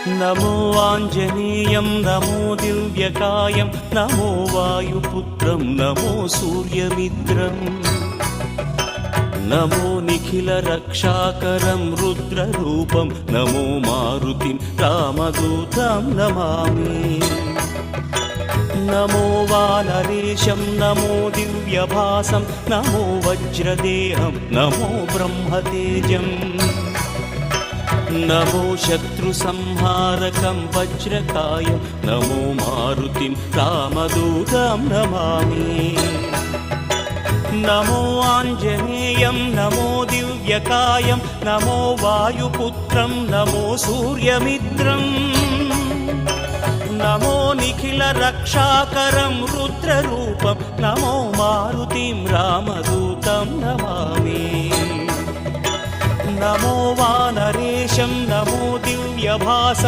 नमो आञ्जनेयं नमो दिव्यकायं नमो वायुपुत्रं नमो सूर्यमित्रम् नमो निखिलरक्षाकरं रुद्ररूपं नमो मारुतिं रामदूतं Namami नमो वानरेशं नमो दिव्यभासं नमो वज्रदेहं नमो ब्रह्मतेजम् नमो शत्रुसंहारकं वज्रकायं नमो मारुतिं रामदूतं Namami नमो आञ्जनेयं नमो दिव्यकायं नमो वायुपुत्रं नमो सूर्यमित्रम् नमो निखिलरक्षाकरं रुद्ररूपं नमो मारुतिं रामदूतं Namami नमो वानरेशं नमो दिव्यभासं